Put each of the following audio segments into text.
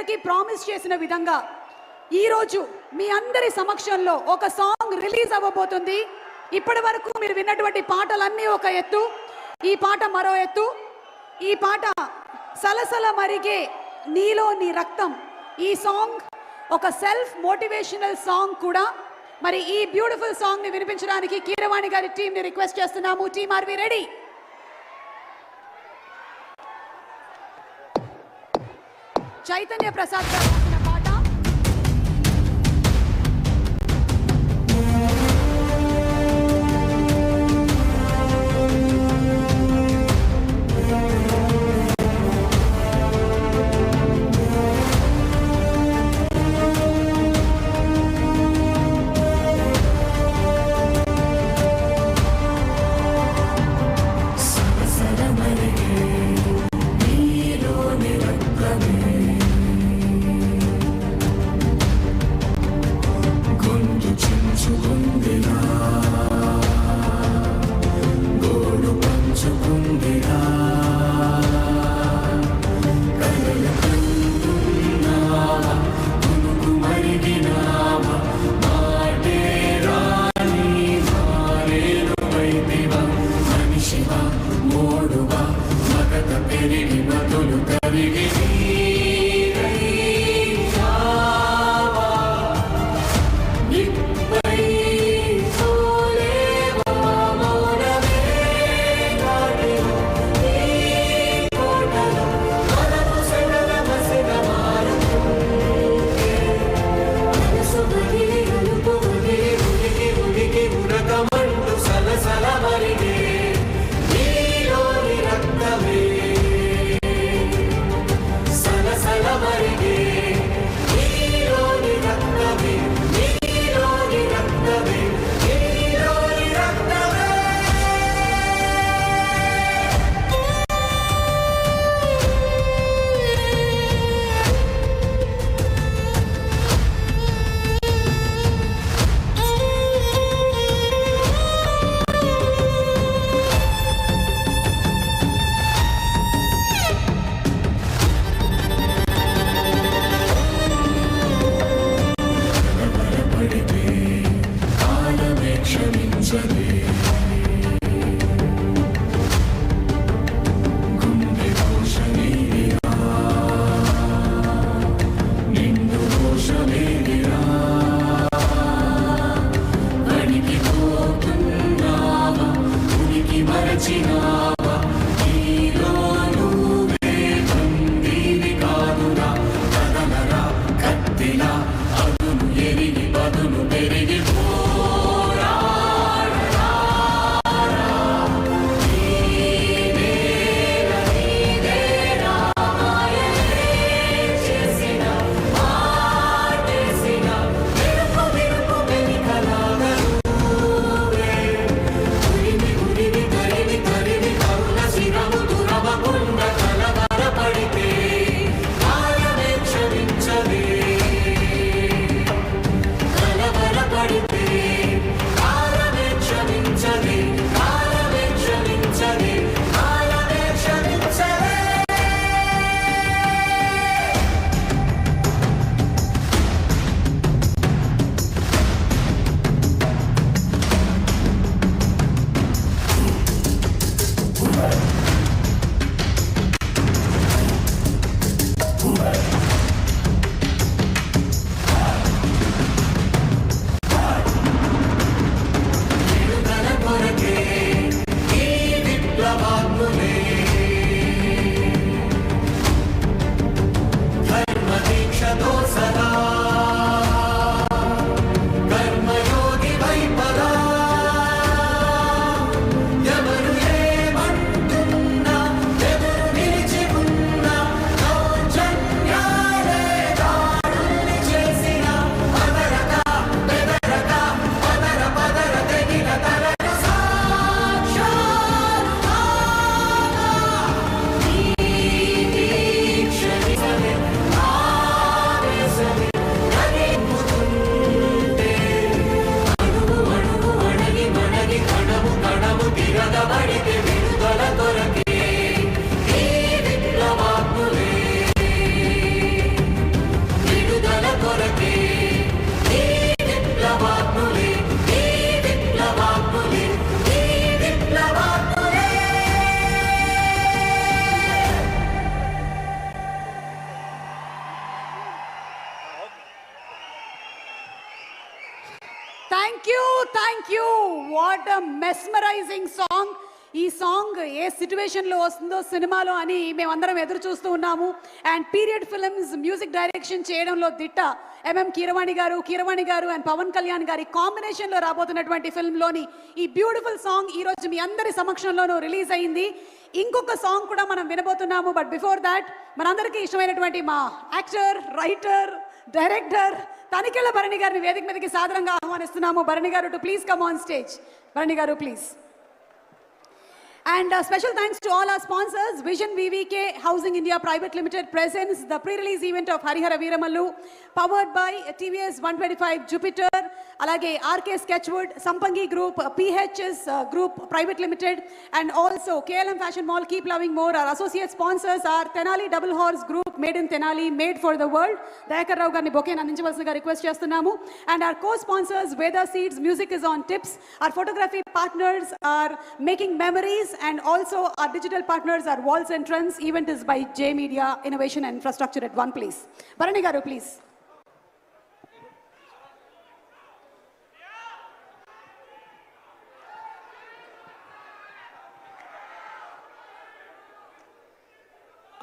అందరికీ ప్రామిస్ చేసిన విధంగా ఈ రోజు మీ అందరి సమక్షంలో ఒక సాంగ్ రిలీజ్ అవ్వబోతుంది. ఇప్పటి వరకు మీరు విన్నటువంటి పాటలన్నీ ఒక ఎత్తు, ఈ పాట మరో ఎత్తు. ఈ పాట సలసల మరిగే నీలో నీ రక్తం. ఈ సాంగ్ ఒక సెల్ఫ్ మోటివేషనల్ సాంగ్ కూడా. మరి ఈ బ్యూటిఫుల్ సాంగ్ ని వినిపించడానికి కీరవాణి గారి టీం ని రిక్వెస్ట్ చేస్తున్నాము. Team are we ready? Chaitanya Prasad garu రాసిన పాట. Thank you. What a mesmerising song. ఈ సాంగ్ ఏ సిచ్యువేషన్లో వస్తుందో సినిమాలో అని మేమందరం ఎదురు చూస్తూ ఉన్నాము. And period films music direction చేయడంలో దిట్ట కీరవాణి గారు అండ్ పవన్ కళ్యాణ్ గారి కాంబినేషన్లో రాబోతున్నటువంటి ఫిల్మ్లోని ఈ బ్యూటిఫుల్ సాంగ్ ఈరోజు మీ అందరి సమక్షంలోనూ రిలీజ్ అయింది. ఇంకొక సాంగ్ కూడా మనం వినబోతున్నాము. బట్ బిఫోర్ దాట్ మనందరికీ ఇష్టమైనటువంటి మా actor, writer, director Tanikella Bharani గారిని వేదిక మీదకి సాదరంగా ఆహ్వానిస్తున్నాము. Bharani garu to please come on stage. Bharani garu please. And special thanks to all our sponsors. Vision VVK Housing India Private Limited presents the pre-release event of Harihara Veeramallu, powered by TVS 125 Jupiter, alage RK Sketchwood, Sampangi Group, PHS Group Private Limited, and also KLM Fashion Mall. Keep loving more. Our associate sponsors are Tenali Double Horse Group, made in Tenali, made for the world. Dayakar Rao garni bouquet andinchavasiniga request chestunnamo. And our co-sponsors Veda Seeds, Music is on Tips. Our photography partners are Making Memories, and also our digital partners are Walls and Trends. Event is by J Media Innovation and Infrastructure at one place. Bharani garu please.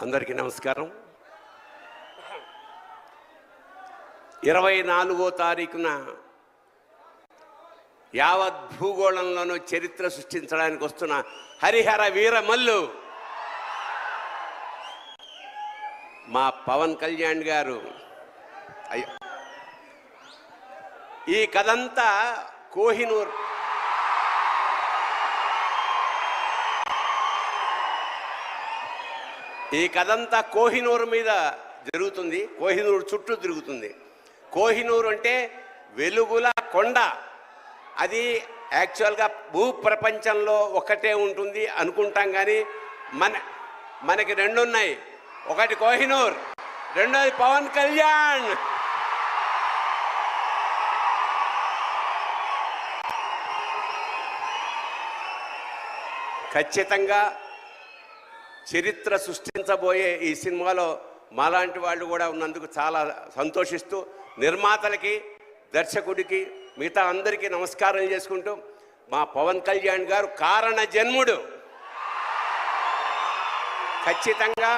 అందరికీ నమస్కారం. 24వ తారీఖున యావత్ భూగోళంలోనూ చరిత్ర సృష్టించడానికి వస్తున్న హరిహర వీరమల్లు మా పవన్ కళ్యాణ్ గారు. ఈ కథంతా కోహినూర్ మీద జరుగుతుంది. కోహినూర్ చుట్టూ తిరుగుతుంది. కోహినూర్ అంటే వెలుగుల కొండ. అది యాక్చువల్గా భూప్రపంచంలో ఒకటే ఉంటుంది అనుకుంటాం, కానీ మనకి రెండు ఉన్నాయి. ఒకటి కోహినూర్, రెండోది పవన్ కళ్యాణ్. ఖచ్చితంగా చరిత్ర సృష్టించబోయే ఈ సినిమాలో మాలాంటి వాళ్ళు కూడా ఉన్నందుకు చాలా సంతోషిస్తూ నిర్మాతలకి, దర్శకుడికి, మిగతా అందరికీ నమస్కారం చేసుకుంటూ, మా పవన్ కళ్యాణ్ గారు కారణ జన్ముడు. ఖచ్చితంగా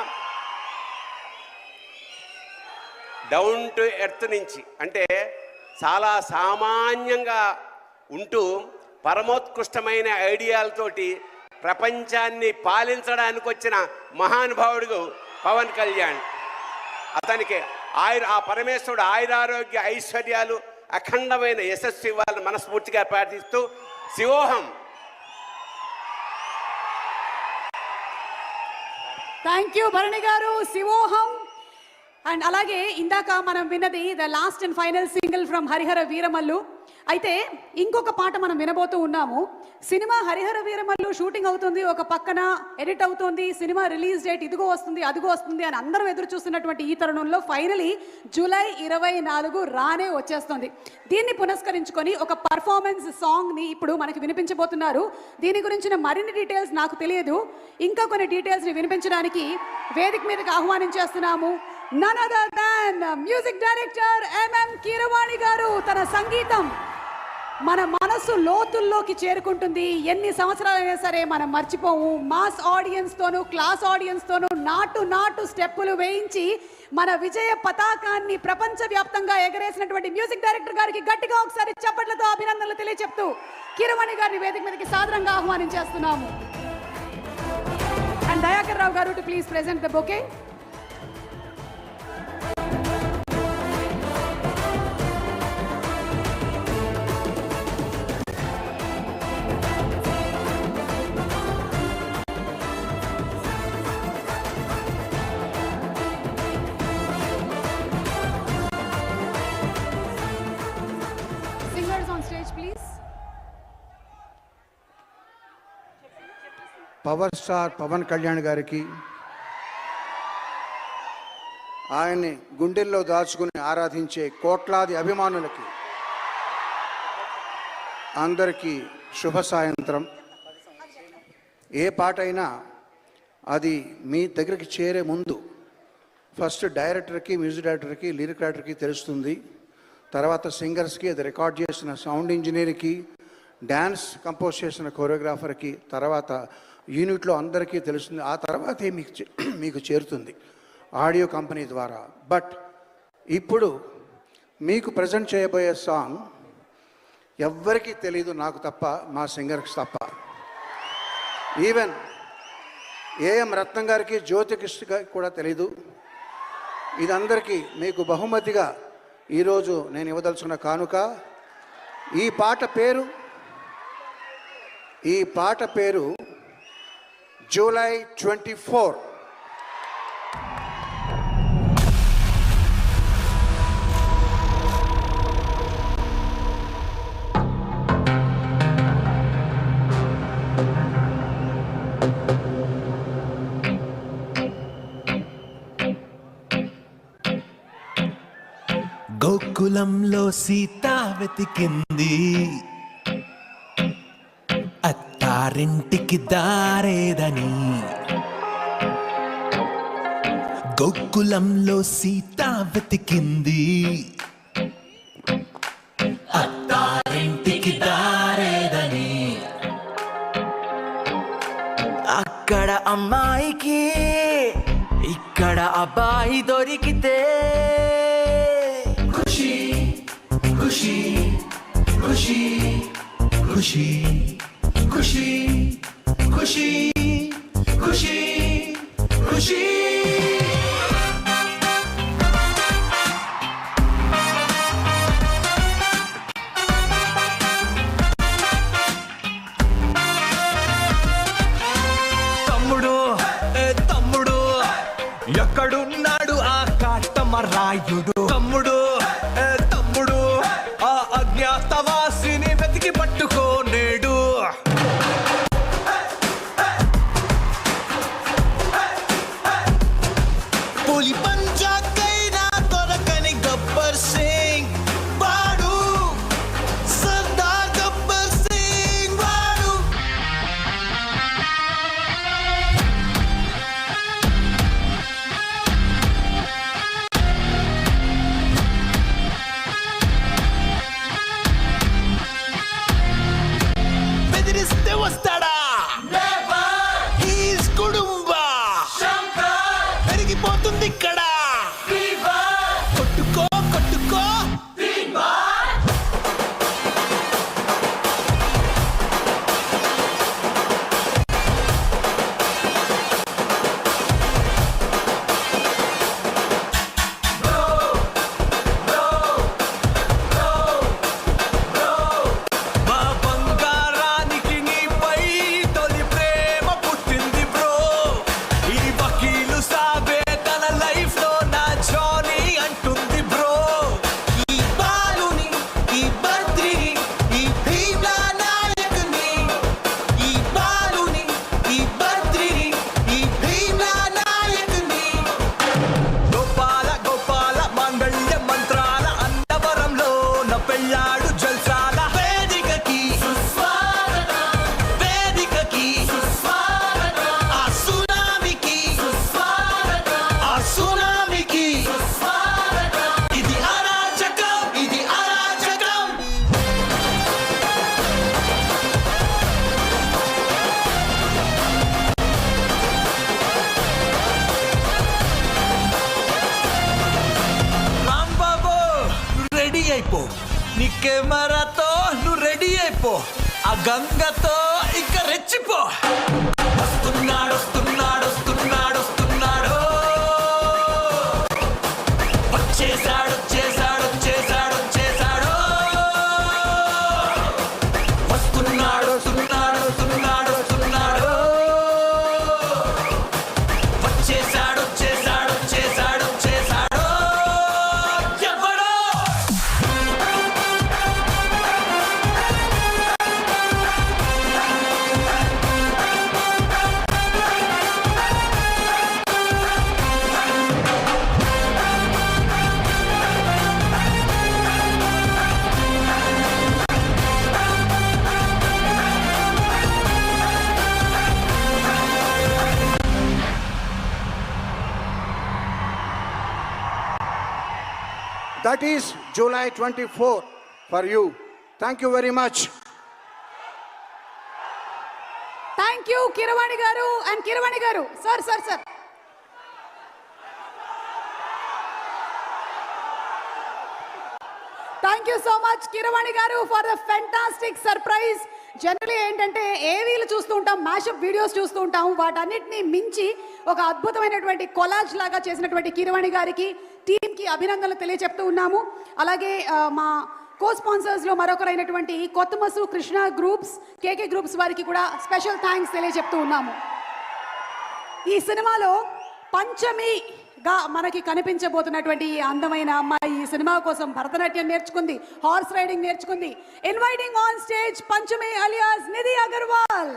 డౌన్ టు ఎర్త్ నుంచి, అంటే చాలా సామాన్యంగా ఉంటూ పరమోత్కృష్టమైన ఐడియాలతోటి ప్రపంచాన్ని పాలించడానికి వచ్చిన మహానుభావుడు పవన్ కళ్యాణ్. అతనికి ఆ పరమేశ్వరుడు ఆయురారోగ్య ఐశ్వర్యాలు, అఖండమైన యశస్సు ఇవ్వాలని మనస్ఫూర్తిగా ప్రార్థిస్తూ శివోహం. Thank you Bharani garu. Shivoham. And అలాగే ఇందాక మనం విన్నది the last and final single from Harihara Veeramallu. అయితే ఇంకొక పాట మనం వినబోతూ ఉన్నాము. సినిమా హరిహర వీరమల్లు షూటింగ్ అవుతుంది, ఒక పక్కన ఎడిట్ అవుతుంది, సినిమా రిలీజ్ డేట్ ఇదిగో వస్తుంది అదిగో వస్తుంది అని అందరం ఎదురు చూస్తున్నటువంటి ఈ తరుణంలో ఫైనలీ జూలై 24 రానే వచ్చేస్తుంది. దీన్ని పునస్కరించుకొని ఒక పర్ఫార్మెన్స్ సాంగ్ని ఇప్పుడు మనకి వినిపించబోతున్నారు. దీని గురించిన మరిన్ని డీటెయిల్స్ నాకు తెలియదు. ఇంకా కొన్ని డీటెయిల్స్ని వినిపించడానికి వేదిక మీదకి ఆహ్వానించేస్తున్నాము. None other than music director Keeravani గారు. తన సంగీతం మన మనసు లోతుల్లోకి చేరుకుంటుంది. ఎన్ని సంవత్సరాలైనా సరే మనం మర్చిపోము. మాస్ ఆడియన్స్తోనూ, క్లాస్ ఆడియన్స్తోనూ నాటు స్టెప్పులు వేయించి మన విజయ పతాకాన్ని ప్రపంచవ్యాప్తంగా ఎగరేసినటువంటి మ్యూజిక్ డైరెక్టర్ గారికి గట్టిగా ఒకసారి చప్పట్లతో అభినందనలు తెలియచెప్తూ కీరవాణి గారిని వేదిక మీదకి సాదరంగా ఆహ్వానించేస్తున్నాము. And Dayakar Rao garu to please present the bouquet. Power star Pawan Kalyan గారికి, ఆయన్ని గుండెల్లో దాచుకుని ఆరాధించే కోట్లాది అభిమానులకి అందరికీ శుభ సాయంత్రం. ఏ పాట అయినా అది మీ దగ్గరికి చేరే ముందు ఫస్ట్ డైరెక్టర్కి, మ్యూజిక్ డైరెక్టర్కి, లిరిక్ రైటర్కి తెలుస్తుంది. తర్వాత సింగర్స్కి, అది రికార్డ్ చేసిన సౌండ్ ఇంజనీర్కి, డ్యాన్స్ కంపోజ్ చేసిన కొరియోగ్రాఫర్కి, తర్వాత యూనిట్లో అందరికీ తెలుస్తుంది. ఆ తర్వాతే మీకు చేరుతుంది ఆడియో కంపెనీ ద్వారా. బట్ ఇప్పుడు మీకు ప్రజెంట్ చేయబోయే సాంగ్ ఎవ్వరికీ తెలీదు, నాకు తప్ప, మా సింగర్కి తప్ప. ఈవెన్ ఏఎం రత్నం గారికి, జ్యోతికృష్ణ గారికి కూడా తెలీదు. ఇదందరికీ మీకు బహుమతిగా ఈరోజు నేను ఇవ్వదలుచుకున్న కానుక. ఈ పాట పేరు జూలై 24. గోకులంలో సీత వెతికింది, అత్తారింటికి దారేదని. గోకులంలో సీత వెతికింది, అత్తారింటికి దారేదని. అక్కడ అమ్మాయికి ఇక్కడ అబ్బాయి దొరికితే ఖుషి ఖుషి ఖుషి ఖుషి ఖుషి ఖుషి ఖుషి ఖుషి. తమ్ముడు తమ్ముడు ఎక్కడున్నాడు ఆ కాటమరాయుడు? తమ్ముడు తమ్ముడు ఆ అజ్ఞాతవాసిని వెతికి పట్టుకోనేడు. పులి పంజాకైనా దొరకని గబ్బర్ సింగ్ వాడు, సర్దార్ గబ్బర్ సింగ్ వాడు. బెదిరిస్తే వస్తాడా? హీస్ కుడుంబా పెరిగిపోతుంది ఇక్కడ. కొట్టుకో కొట్టుకో మా బంగారానికి నీపై తొలి ప్రేమ పుట్టింది బ్రో. ఈ వకీలు సాబే తన లైఫ్ లో నా జానీ అంటుంది బ్రో. ఈ బాలుని, ఈ బద్రిని, ఈ భీమ్లా నాయకుని. ఈ బాలుని, ఈ బద్రిని, ఈ భీమ్లా నాయకుని. గోపాల గోపాల మాంగళ్య మంత్రాల అన్నవరంలో నా పెళ్ళాడు జల్సాల. వేదికకి సుస్వాగతం, వేదికకి సుస్వాగతం. ఆ సునామీకి సుస్వాగతం, ఆ సునామీకి సుస్వాగతం. ఇది అరాచకం, ఇది అరాచకం. రాంబాబు రెడీ అయిపో, నీ కెమెరాతో నువ్వు రెడీ అయిపో. ఆ గంగతో ఇక రెచ్చిపో. వస్తున్నాడు వస్తున్నాడు వస్తున్నాడు వస్తున్నాడు, వచ్చేసాడు వచ్చేసాడు వచ్చేసాడు వచ్చేసాడు. వస్తున్నాడు వస్తున్నాడు వస్తున్నాడు వస్తున్నాడు, వచ్చేసాడు వచ్చేసాడు వచ్చేసాడు వచ్చేసాడు. ఎవడో That is July 24 for you. Thank you very much. Thank you, Kiravani garu and Kiravani garu. Sir. Thank you so much, Kiravani garu, for the fantastic surprise. Generally ఏంటంటే ఏవీలు చూస్తూ ఉంటాం, మ్యాషప్ వీడియోస్ చూస్తూ ఉంటాం, వాటన్నిటిని మించి ఒక అద్భుతమైనటువంటి కొలాజ్ లాగా చేసినటువంటి కిరవాణి గారికి టీంకి అభినందనలు తెలియజెప్తూ ఉన్నాము. అలాగే మా కో స్పాన్సర్స్లో మరొకరైనటువంటి కొత్తమసు కృష్ణ గ్రూప్స్, కేకే గ్రూప్స్ వారికి కూడా స్పెషల్ థ్యాంక్స్ తెలియజెప్తూ ఉన్నాము. ఈ సినిమాలో పంచమిగా మనకి కనిపించబోతున్నటువంటి ఈ అందమైన అమ్మాయి ఈ సినిమా కోసం భరతనాట్యం నేర్చుకుంది, హార్స్ రైడింగ్ నేర్చుకుంది. Inviting on stage Panchami alias Nidhi Agarwal.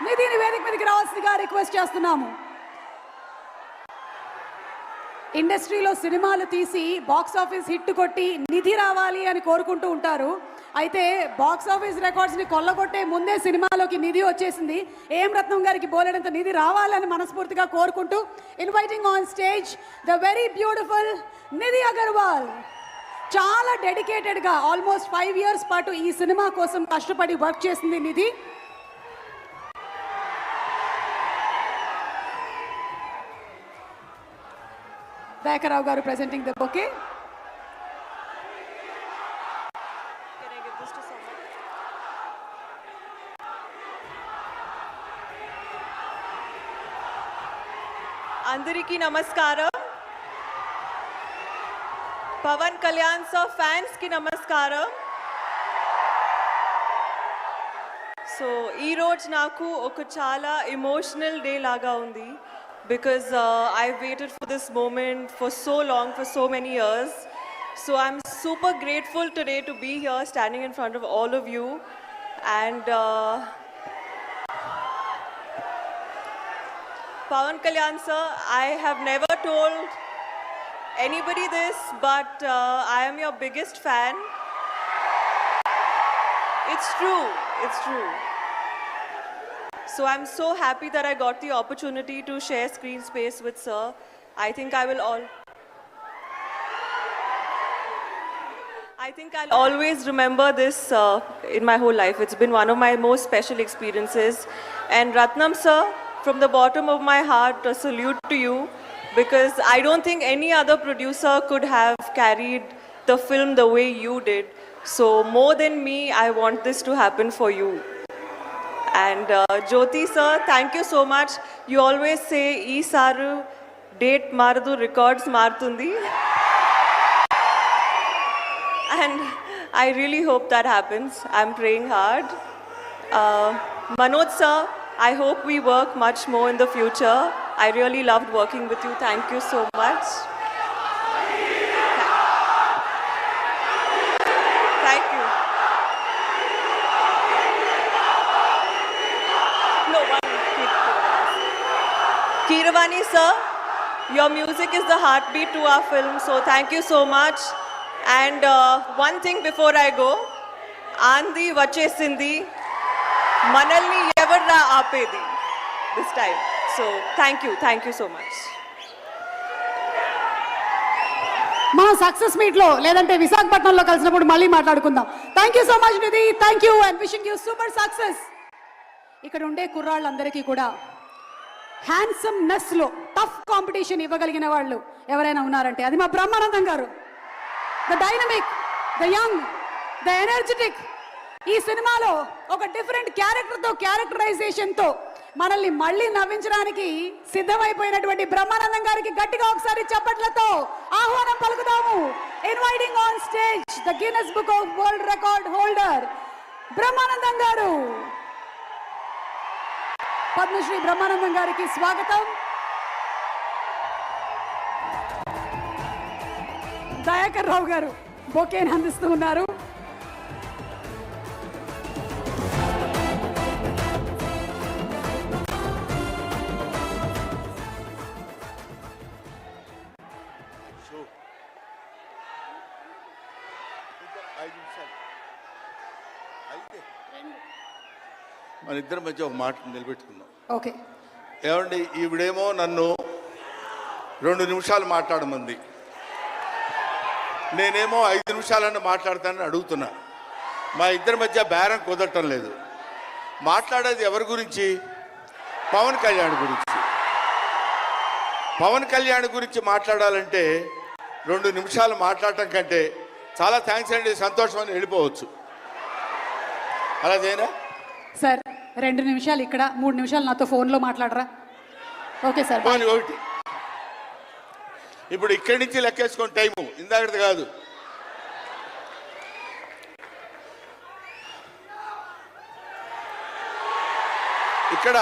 నిధిని వేదిక మీదకి రావాల్సిందిగా రిక్వెస్ట్ చేస్తున్నాము. ఇండస్ట్రీలో సినిమాలు తీసి బాక్స్ ఆఫీస్ హిట్ కొట్టి నిధి రావాలి అని కోరుకుంటూ ఉంటారు. అయితే బాక్స్ ఆఫీస్ రికార్డ్స్ని కొల్లగొట్టే ముందే సినిమాలోకి నిధి వచ్చేసింది. ఏం రత్నం గారికి బోలెడంత నిధి రావాలని మనస్ఫూర్తిగా కోరుకుంటూ inviting on stage the very beautiful Nidhi Agarwal. చాలా డెడికేటెడ్గా ఆల్మోస్ట్ 5 years పాటు ఈ సినిమా కోసం కష్టపడి వర్క్ చేసింది నిధి. దయాకర్రావు గారు presenting the bouquet. అందరికీ నమస్కారం. పవన్ కళ్యాణ్ సార్ ఫ్యాన్స్ కి నమస్కారం. సో ఈ రోజు నాకు ఒక చాలా ఎమోషనల్ డే లాగా ఉంది. Because I've waited for this moment for so long, for so many years. So I'm super grateful today to be here standing in front of all of you. And Pawan Kalyan sir, I have never told anybody this, but I am your biggest fan. It's true. So I'm so happy that I got the opportunity to share screen space with sir. I think I'll always remember this in my whole life. It's been one of my most special experiences. And Ratnam sir, from the bottom of my heart, a salute to you, because I don't think any other producer could have carried the film the way you did. So more than me, I want this to happen for you. And Jyoti sir, thank you so much. You always say, "Ee saru date maradu, records martundi." And I really hope that happens. I'm praying hard. Manoj sir, I hope we work much more in the future. I really loved working with you. Thank you so much. Thank you. Kiravani sir, your music is the heartbeat to our film, so thank you so much. And one thing before I go, Andi vachesindi, manalni evarra aapedi this time. So thank you so much. మా success మీట్లో లేదంటే విశాఖపట్నంలో కలిసినప్పుడు మళ్ళీ మాట్లాడుకుందాం. Thank you so much Nidhi. Thank you and wishing you super success. ఇక్కడ ఉండే కుర్రాళ్ళందరికీ కూడా హ్యాండ్సమ్నెస్లో టఫ్ కాంపిటీషన్ ఇవ్వగలిగిన వాళ్ళు ఎవరైనా ఉన్నారంటే అది మా బ్రహ్మానందం గారు. The dynamic, the young, the energetic. ఈ సినిమాలో ఒక డిఫరెంట్ క్యారెక్టరైజేషన్తో మనల్ని మళ్ళీ నవ్వించడానికి సిద్ధమైపోయినటువంటి బ్రహ్మానందం గారికి గట్టిగా ఒకసారి చప్పట్లతో ఆహ్వానం పలుకుతాము. Inviting on stage the Guinness book of world record holder Brahmanandam గారు. పద్మశ్రీ బ్రహ్మానందం గారికి స్వాగతం. దయాకర్ రావు గారు బొకేని అందిస్తూ ఉన్నారు. మన ఇద్దరి మధ్య ఒక మాట నిలబెట్టుకుందాం. ఓకే. ఏమండి, ఈవిడేమో నన్ను 2 నిమిషాలు మాట్లాడమంది, నేనేమో 5 నిమిషాలన్నా మాట్లాడతానని అడుగుతున్నా. మా ఇద్దరి మధ్య బేరం కుదరటం లేదు. మాట్లాడేది ఎవరి గురించి? పవన్ కళ్యాణ్ గురించి. పవన్ కళ్యాణ్ గురించి మాట్లాడాలంటే 2 నిమిషాలు మాట్లాడటం కంటే చాలా థ్యాంక్స్ అండి, సంతోషం అని వెళ్ళిపోవచ్చు. అలాగేనా సార్ 2 నిమిషాలు ఇక్కడ, 3 నిమిషాలు నాతో ఫోన్లో మాట్లాడరా? Okay sir. పోనీ ఒకటి. ఇప్పుడు ఇక్కడి నుంచి లెక్కేసుకొని టైము ఇందాకది కాదు. ఇక్కడ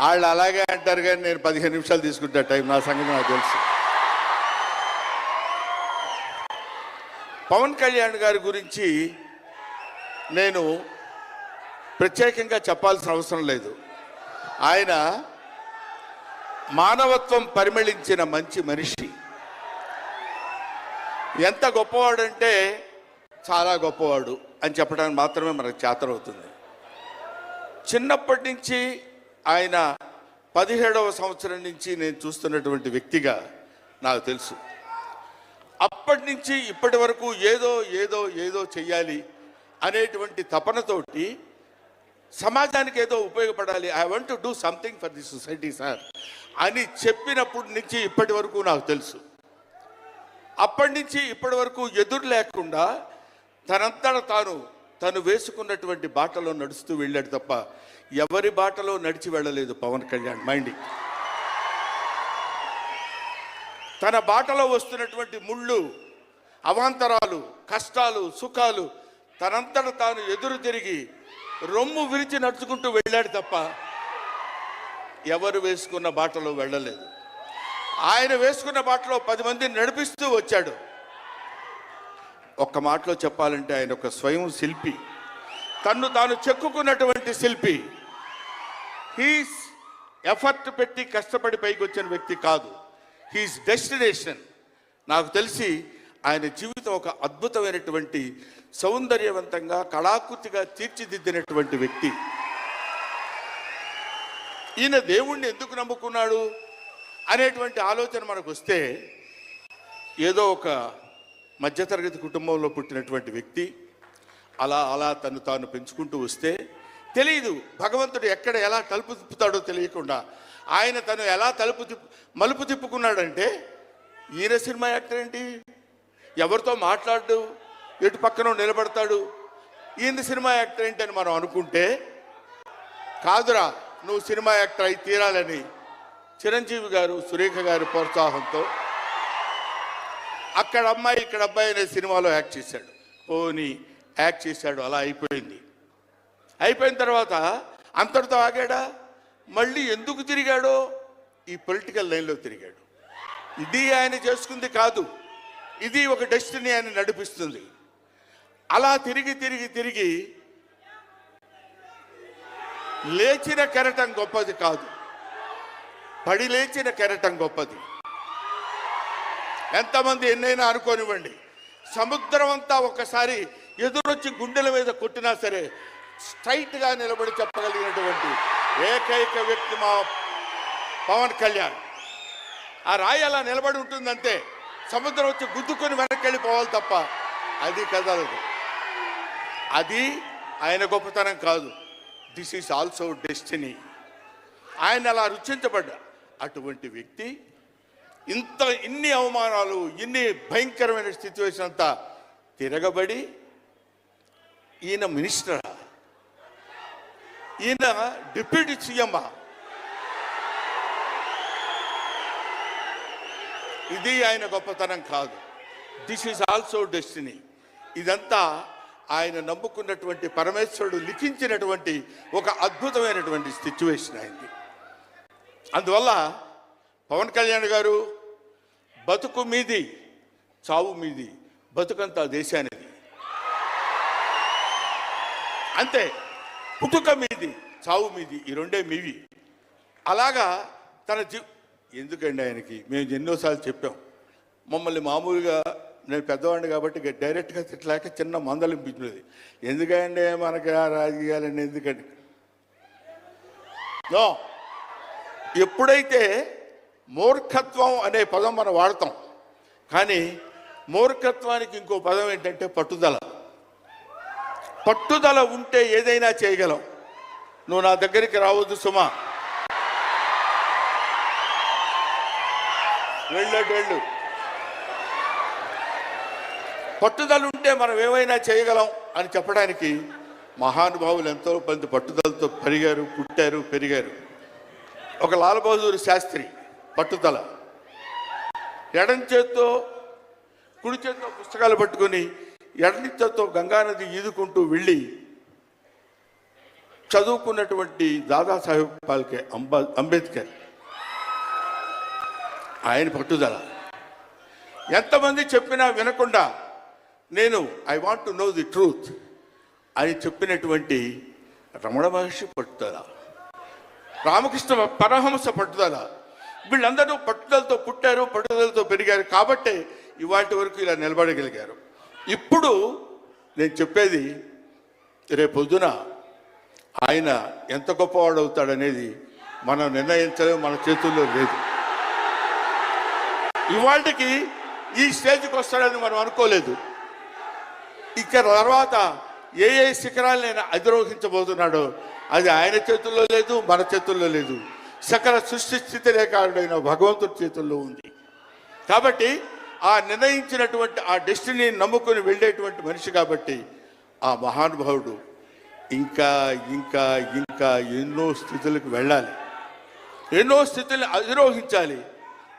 వాళ్ళు అలాగే అంటారు కానీ నేను 15 నిమిషాలు తీసుకుంటా టైం. నా సంగతి నాకు తెలుసు. పవన్ కళ్యాణ్ గారి గురించి నేను ప్రత్యేకంగా చెప్పాల్సిన అవసరం లేదు. ఆయన మానవత్వం పరిమళించిన మంచి మనిషి. ఎంత గొప్పవాడంటే చాలా గొప్పవాడు అని చెప్పడానికి మాత్రమే మనకు చేతనవుతుంది. చిన్నప్పటి నుంచి ఆయన 17వ సంవత్సరం నుంచి నేను చూస్తున్నటువంటి వ్యక్తిగా నాకు తెలుసు. అప్పటి నుంచి ఇప్పటి వరకు ఏదో ఏదో ఏదో చెయ్యాలి అనేటువంటి తపనతోటి సమాజానికి ఏదో ఉపయోగపడాలి, I want to do something for the society sir అని చెప్పినప్పటి నుంచి ఇప్పటి వరకు నాకు తెలుసు. అప్పటి నుంచి ఇప్పటి వరకు ఎదురు లేకుండా తనంతట తను వేసుకున్నటువంటి బాటలో నడుస్తూ వెళ్ళాడు తప్ప ఎవరి బాటలో నడిచి వెళ్ళలేదు పవన్ కళ్యాణ్. మైండ్ తన బాటలో వస్తున్నటువంటి ముళ్ళు, అవాంతరాలు, కష్టాలు, సుఖాలు తనంతట తాను ఎదురు తిరిగి రొమ్ము విరిచి నడుచుకుంటూ వెళ్ళాడు తప్ప ఎవరు వేసుకున్న బాటలో వెళ్ళలేదు. ఆయన వేసుకున్న బాటలో 10 మందిని నడిపిస్తూ వచ్చాడు. ఒక్క మాటలో చెప్పాలంటే ఆయన ఒక స్వయం శిల్పి, తన్ను తాను చెక్కుకున్నటువంటి శిల్పి. హీస్ ఎఫర్ట్ పెట్టి కష్టపడి పైకి వచ్చిన వ్యక్తి కాదు, హీస్ డెస్టినేషన్. నాకు తెలిసి ఆయన జీవితం ఒక అద్భుతమైనటువంటి సౌందర్యవంతంగా కళాకృతిగా తీర్చిదిద్దినటువంటి వ్యక్తి. ఈయన దేవుణ్ణి ఎందుకు నమ్ముకున్నాడు అనేటువంటి ఆలోచన మనకు వస్తే, ఏదో ఒక మధ్యతరగతి కుటుంబంలో పుట్టినటువంటి వ్యక్తి అలా అలా తను తాను పెంచుకుంటూ వస్తే తెలియదు భగవంతుడు ఎక్కడ ఎలా తలుపు తిప్పుతాడో తెలియకుండా ఆయన తను ఎలా మలుపు తిప్పుకున్నాడంటే, ఈయన సినిమా యాక్టర్ ఏంటి, ఎవరితో మాట్లాడు, ఎటు పక్కన నిలబడతాడు, ఈయన సినిమా యాక్టర్ ఏంటి అని మనం అనుకుంటే, కాదురా నువ్వు సినిమా యాక్టర్ అయి తీరాలని చిరంజీవి గారు, సురేఖ గారి ప్రోత్సాహంతో అక్కడ అమ్మాయి ఇక్కడ అబ్బాయి అనే సినిమాలో యాక్ట్ చేశాడు. పోనీ యాక్ట్ చేశాడు, అలా అయిపోయింది. అయిపోయిన తర్వాత అంతటితో ఆగాడా? మళ్ళీ ఎందుకు తిరిగాడో ఈ పొలిటికల్ లైన్లో తిరిగాడు. ఇది ఆయన చేసుకుంది కాదు, ఇది ఒక డెస్టినీ ఆయన నడిపిస్తుంది. అలా తిరిగి తిరిగి తిరిగి లేచిన కెరటం గొప్పది కాదు, పడి లేచిన కెరటం గొప్పది. ఎంతమంది ఎన్నైనా అనుకోనివ్వండి, సముద్రం అంతా ఒకసారి ఎదురొచ్చి గుండెల మీద కొట్టినా సరే స్ట్రైట్గా నిలబడి చెప్పగలిగినటువంటి ఏకైక వ్యక్తి మా పవన్ కళ్యాణ్. ఆ రాయి అలా నిలబడి ఉంటుందంటే సముద్రం వచ్చి గుద్దుకొని వెనక్కి వెళ్ళిపోవాలి తప్ప అది కదలదు. అది ఆయన గొప్పతనం కాదు, దిస్ ఈజ్ ఆల్సో డెస్టినీ. ఆయన అలా రుచించబడ్డా అటువంటి వ్యక్తి ఇన్ని అవమానాలు, ఇన్ని భయంకరమైన సిచ్యువేషన్ అంతా తిరగబడి ఈయన మినిస్టరా, ఈయన డిప్యూటీ సీఎమ్మా, ఇది ఆయన గొప్పతనం కాదు. This is also destiny. ఇదంతా ఆయన నమ్ముకున్నటువంటి పరమేశ్వరుడు లిఖించినటువంటి ఒక అద్భుతమైనటువంటి సిచ్యువేషన్ అయింది. అందువల్ల పవన్ కళ్యాణ్ గారు బతుకు మీది, చావు మీది, బతుకంతా దేశానిది. అంతే, పుట్టుక మీది, చావు మీది, ఈ రెండే మీవి. అలాగా తన ఎందుకండి ఆయనకి మేము ఎన్నోసార్లు చెప్పాం, మమ్మల్ని మామూలుగా నేను పెద్దవాడిని కాబట్టి డైరెక్ట్గా తిట్టలేక చిన్న మందలింపించినది. ఎందుకంటే మనకి ఆ రాజకీయాలండి ఎందుకండి. ఎప్పుడైతే మూర్ఖత్వం అనే పదం మనం వాడతాం, కానీ మూర్ఖత్వానికి ఇంకో పదం ఏంటంటే పట్టుదల. పట్టుదల ఉంటే ఏదైనా చేయగలం. నువ్వు నా దగ్గరికి రావద్దు సుమా, వెళ్ళు. పట్టుదల ఉంటే మనం ఏమైనా చేయగలం అని చెప్పడానికి మహానుభావులు ఎంతో మంది పట్టుదలతో పెరిగారు, పుట్టారు, పెరిగారు. ఒక లాల్ బహదూర్ శాస్త్రి పట్టుదల, ఎడం చేత్తో కుడి చేత్తో పుస్తకాలు పట్టుకొని ఎడని చేత్తో గంగానది ఈదుకుంటూ వెళ్ళి చదువుకున్నటువంటి దాదాసాహెబ్ ఫాల్కే అంబేద్కర్. ఆయన పట్టుదల. ఎంతమంది చెప్పినా వినకుండా నేను I want to know the truth అని చెప్పినటువంటి రమణ మహర్షి పట్టుదల, రామకృష్ణ పరమహంస పట్టుదల. వీళ్ళందరూ పట్టుదలతో పుట్టారు, పట్టుదలతో పెరిగారు కాబట్టే ఇవాటి వరకు ఇలా నిలబడగలిగారు. ఇప్పుడు నేను చెప్పేది, రేపొద్దున ఆయన ఎంత గొప్పవాడు అవుతాడనేది మనం నిర్ణయించలేము, మన చేతుల్లో లేదు. ఇవాటికి ఈ స్టేజ్కి వస్తాడని మనం అనుకోలేదు. ఇక తర్వాత ఏ శిఖరాలను అధిరోహించబోతున్నాడో అది ఆయన చేతుల్లో లేదు, మన చేతుల్లో లేదు. సకల సృష్టి స్థితి రేఖారుడైన భగవంతుడి చేతుల్లో ఉంది. కాబట్టి ఆ నిర్ణయించినటువంటి ఆ డెస్టినీని నమ్ముకొని వెళ్ళేటువంటి మనిషి కాబట్టి ఆ మహానుభావుడు ఇంకా ఇంకా ఇంకా ఎన్నో స్థితులకు వెళ్ళాలి, ఎన్నో స్థితులను అధిరోహించాలి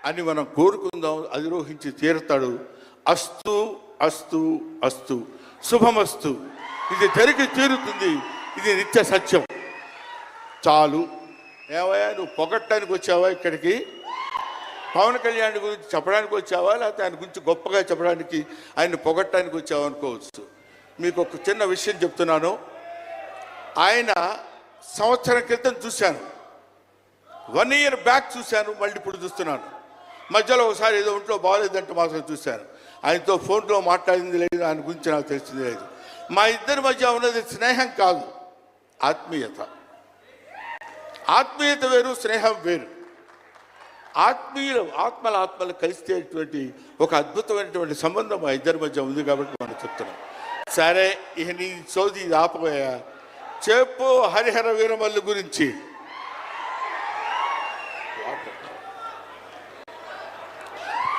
అని మనం కోరుకుందాం. అధిరోహించి తీరుతాడు. అస్తు అస్తు అస్తు, శుభమస్తు. ఇది జరిగి తీరుతుంది, ఇది నిత్య సత్యం. చాలు. ఏవయ్యా, నువ్వు పొగట్టడానికి వచ్చావా ఇక్కడికి? పవన్ కళ్యాణ్ గురించి చెప్పడానికి వచ్చావా, లేకపోతే ఆయన గురించి గొప్పగా చెప్పడానికి, ఆయన పొగట్టడానికి వచ్చావా అనుకోవచ్చు. మీకు ఒక చిన్న విషయం చెప్తున్నాను. ఆయన సంవత్సరం క్రితం చూశాను, 1 year బ్యాక్ చూశాను, మళ్ళీ ఇప్పుడు చూస్తున్నాను. మధ్యలో ఒకసారి ఏదో ఒంట్లో బాగోలేదంటే మాత్రం చూశాను. ఆయనతో ఫోన్లో మాట్లాడింది లేదు, ఆయన గురించి నాకు తెలిసింది లేదు. మా ఇద్దరి మధ్య ఉన్నది స్నేహం కాదు, ఆత్మీయత. ఆత్మీయత వేరు, స్నేహం వేరు. ఆత్మలు కలిసేటువంటి ఒక అద్భుతమైనటువంటి సంబంధం మా ఇద్దరి మధ్య ఉంది కాబట్టి మనం చెప్తున్నాం. సరే, ఇక నీ సోది ఇది ఆపబోయా. చెప్పు హరిహర వీరమల్లు గురించి.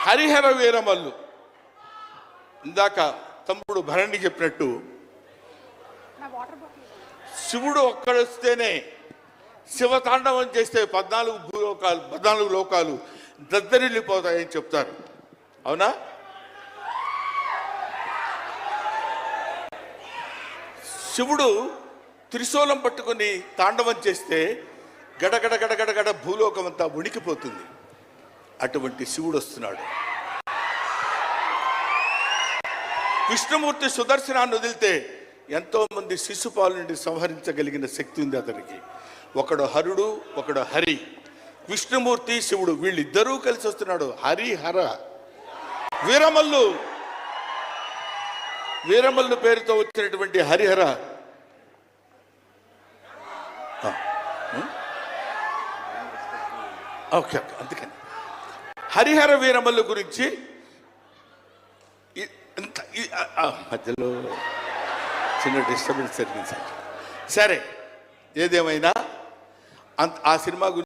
హరిహర వీరమల్లు ఇందాక తమ్ముడు భరణి చెప్పినట్టు, శివుడు ఒక్కడొస్తేనే శివతాండవం చేస్తే 14 లోకాలు దద్దరిల్లిపోతాయని చెప్తారు. అవునా? శివుడు త్రిశూలం పట్టుకొని తాండవం చేస్తే గడగడ గడగడగడ భూలోకం అంతా ఉణికిపోతుంది. అటువంటి శివుడు వస్తున్నాడు. విష్ణుమూర్తి సుదర్శనాన్ని వదిలితే ఎంతో మంది శిశుపాలు నుండి సంహరించగలిగిన శక్తి ఉంది అతనికి. ఒకడు హరుడు, ఒకడు హరి. విష్ణుమూర్తి, శివుడు వీళ్ళిద్దరూ కలిసి వస్తున్నాడు. హరిహర వీరమల్లు పేరుతో వచ్చినటువంటి హరిహర. ఓకే, అందుకని హరిహర వీరమల్లు గురించి మధ్యలో చిన్న డిస్టర్బెన్స్ జరిగింది. సరే, ఏదేమైనా ఆ సినిమా గురించి